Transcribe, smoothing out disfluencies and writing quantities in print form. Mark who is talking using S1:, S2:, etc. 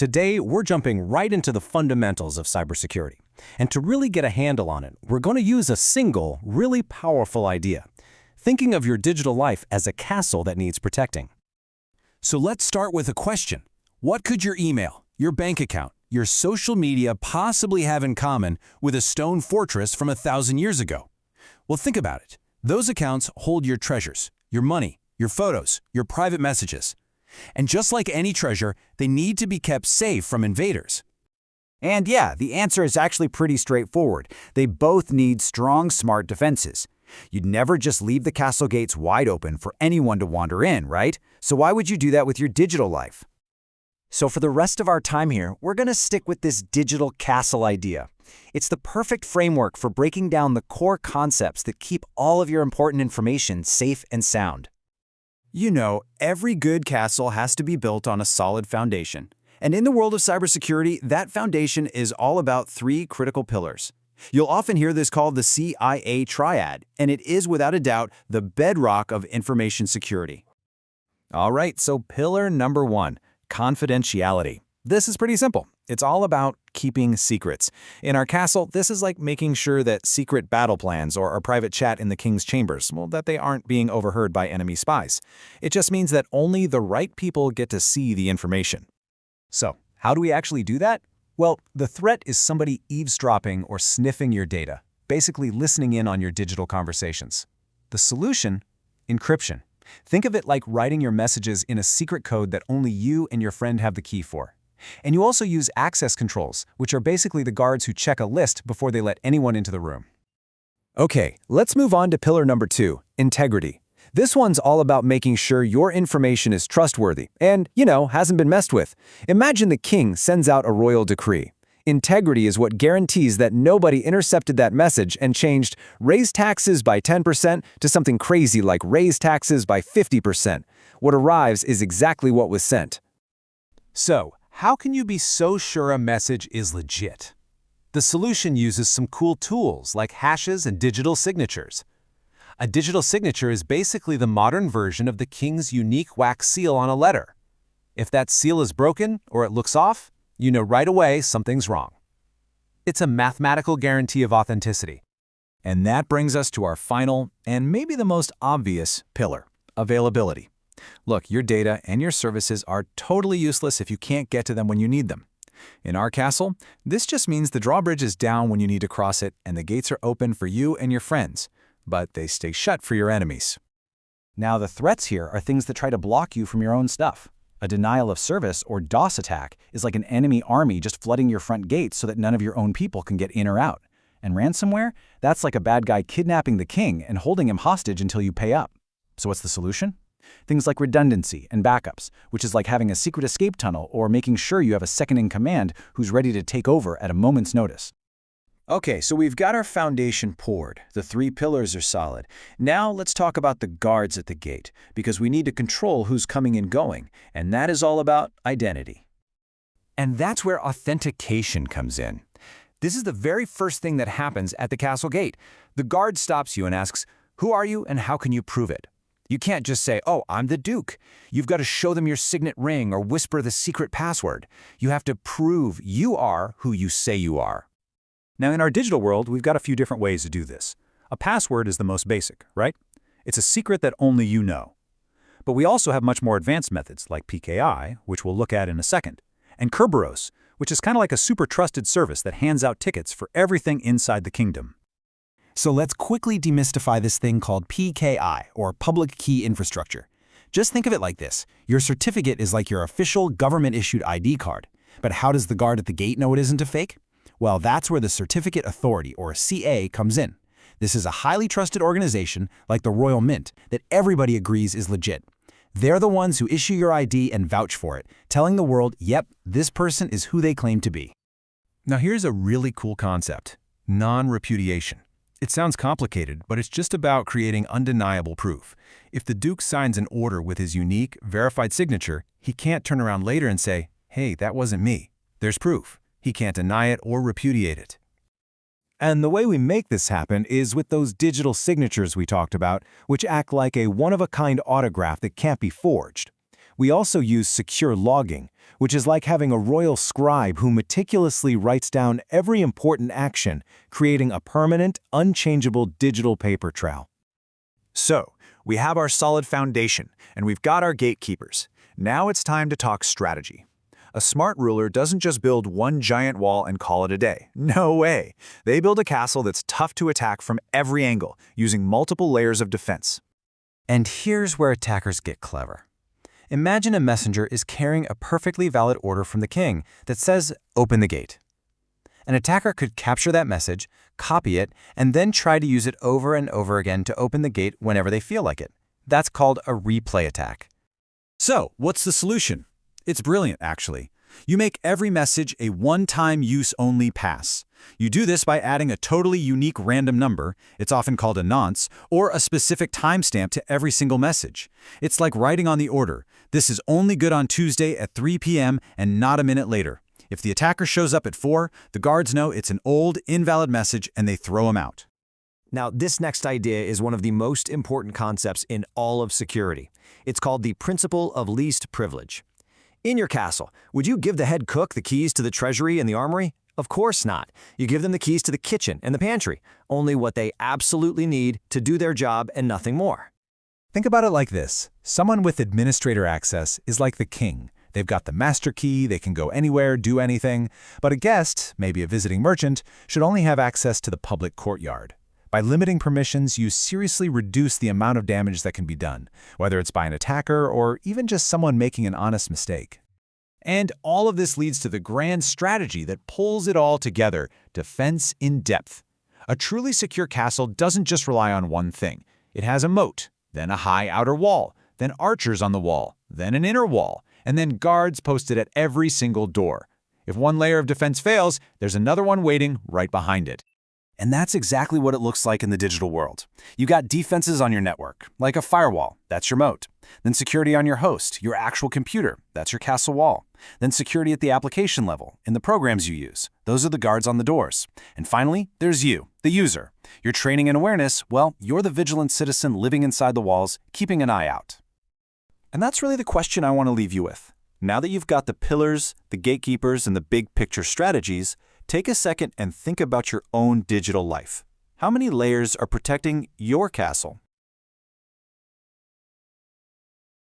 S1: Today, we're jumping right into the fundamentals of cybersecurity. And to really get a handle on it, we're going to use a single, really powerful idea. Thinking of your digital life as a castle that needs protecting. So let's start with a question. What could your email, your bank account, your social media possibly have in common with a stone fortress from 1,000 years ago? Well, think about it. Those accounts hold your treasures, your money, your photos, your private messages. And just like any treasure, they need to be kept safe from invaders.
S2: And yeah, the answer is actually pretty straightforward. They both need strong, smart defenses. You'd never just leave the castle gates wide open for anyone to wander in, right? So why would you do that with your digital life? So for the rest of our time here, we're going to stick with this digital castle idea. It's the perfect framework for breaking down the core concepts that keep all of your important information safe and sound. You know, every good castle has to be built on a solid foundation. And in the world of cybersecurity, that foundation is all about three critical pillars. You'll often hear this called the CIA triad, and it is without a doubt the bedrock of information security. All right, so pillar number 1, confidentiality. This is pretty simple. It's all about keeping secrets. In our castle, this is like making sure that secret battle plans or our private chat in the king's chambers, well, that they aren't being overheard by enemy spies. It just means that only the right people get to see the information. So, how do we actually do that? Well, the threat is somebody eavesdropping or sniffing your data, basically listening in on your digital conversations. The solution? Encryption. Think of it like writing your messages in a secret code that only you and your friend have the key for. And you also use access controls, which are basically the guards who check a list before they let anyone into the room. Okay, let's move on to pillar number 2, integrity. This one's all about making sure your information is trustworthy and, hasn't been messed with. Imagine the king sends out a royal decree. Integrity is what guarantees that nobody intercepted that message and changed raise taxes by 10% to something crazy like raise taxes by 50%. What arrives is exactly what was sent.
S1: So, how can you be so sure a message is legit? The solution uses some cool tools like hashes and digital signatures. A digital signature is basically the modern version of the king's unique wax seal on a letter. If that seal is broken or it looks off, you know right away something's wrong. It's a mathematical guarantee of authenticity.
S2: And that brings us to our final, and maybe the most obvious, pillar, availability. Look, your data and your services are totally useless if you can't get to them when you need them. In our castle, this just means the drawbridge is down when you need to cross it and the gates are open for you and your friends, but they stay shut for your enemies. Now, the threats here are things that try to block you from your own stuff. A denial of service or DOS attack is like an enemy army just flooding your front gates so that none of your own people can get in or out. And ransomware? That's like a bad guy kidnapping the king and holding him hostage until you pay up. So what's the solution? Things like redundancy and backups, which is like having a secret escape tunnel or making sure you have a second-in-command who's ready to take over at a moment's notice. Okay, so we've got our foundation poured. The 3 pillars are solid. Now let's talk about the guards at the gate, because we need to control who's coming and going, and that is all about identity. And that's where authentication comes in. This is the very first thing that happens at the castle gate. The guard stops you and asks, "Who are you and how can you prove it?" You can't just say, "Oh, I'm the Duke." You've got to show them your signet ring or whisper the secret password. You have to prove you are who you say you are. Now, in our digital world, we've got a few different ways to do this. A password is the most basic, right? It's a secret that only you know. But we also have much more advanced methods like PKI, which we'll look at in a second, and Kerberos, which is kind of like a super trusted service that hands out tickets for everything inside the kingdom. So let's quickly demystify this thing called PKI, or Public Key Infrastructure. Just think of it like this. Your certificate is like your official government-issued ID card. But how does the guard at the gate know it isn't a fake? Well, that's where the Certificate Authority, or CA, comes in. This is a highly trusted organization, like the Royal Mint, that everybody agrees is legit. They're the ones who issue your ID and vouch for it, telling the world, yep, this person is who they claim to be. Now here's a really cool concept: non-repudiation. It sounds complicated, but it's just about creating undeniable proof. If the Duke signs an order with his unique, verified signature, he can't turn around later and say, "Hey, that wasn't me." There's proof. He can't deny it or repudiate it. And the way we make this happen is with those digital signatures we talked about, which act like a one-of-a-kind autograph that can't be forged.
S1: We also use secure logging, which is like having a royal scribe who meticulously writes down every important action, creating a permanent, unchangeable digital paper trail.
S2: So, we have our solid foundation, and we've got our gatekeepers. Now it's time to talk strategy. A smart ruler doesn't just build one giant wall and call it a day. No way. They build a castle that's tough to attack from every angle, using multiple layers of defense.
S1: And here's where attackers get clever. Imagine a messenger is carrying a perfectly valid order from the king that says, "Open the gate." An attacker could capture that message, copy it, and then try to use it over and over again to open the gate whenever they feel like it. That's called a replay attack.
S2: So, what's the solution? It's brilliant, actually. You make every message a one-time use-only pass. You do this by adding a totally unique random number, it's often called a nonce, or a specific timestamp to every single message. It's like writing on the order. This is only good on Tuesday at 3 p.m. and not a minute later. If the attacker shows up at 4, the guards know it's an old, invalid message and they throw him out.
S3: Now, this next idea is one of the most important concepts in all of security. It's called the principle of least privilege. In your castle, would you give the head cook the keys to the treasury and the armory? Of course not. You give them the keys to the kitchen and the pantry, only what they absolutely need to do their job and nothing more.
S2: Think about it like this. Someone with administrator access is like the king. They've got the master key, they can go anywhere, do anything. But a guest, maybe a visiting merchant, should only have access to the public courtyard. By limiting permissions, you seriously reduce the amount of damage that can be done, whether it's by an attacker or even just someone making an honest mistake. And all of this leads to the grand strategy that pulls it all together, defense in depth. A truly secure castle doesn't just rely on one thing. It has a moat, then a high outer wall, then archers on the wall, then an inner wall, and then guards posted at every single door. If one layer of defense fails, there's another one waiting right behind it.
S1: And that's exactly what it looks like in the digital world. You got defenses on your network, like a firewall, that's your moat. Then security on your host, your actual computer, that's your castle wall. Then security at the application level, in the programs you use. Those are the guards on the doors. And finally, there's you, the user. Your training and awareness, well, you're the vigilant citizen living inside the walls, keeping an eye out. And that's really the question I want to leave you with. Now that you've got the pillars, the gatekeepers, and the big picture strategies, take a second and think about your own digital life. How many layers are protecting your castle?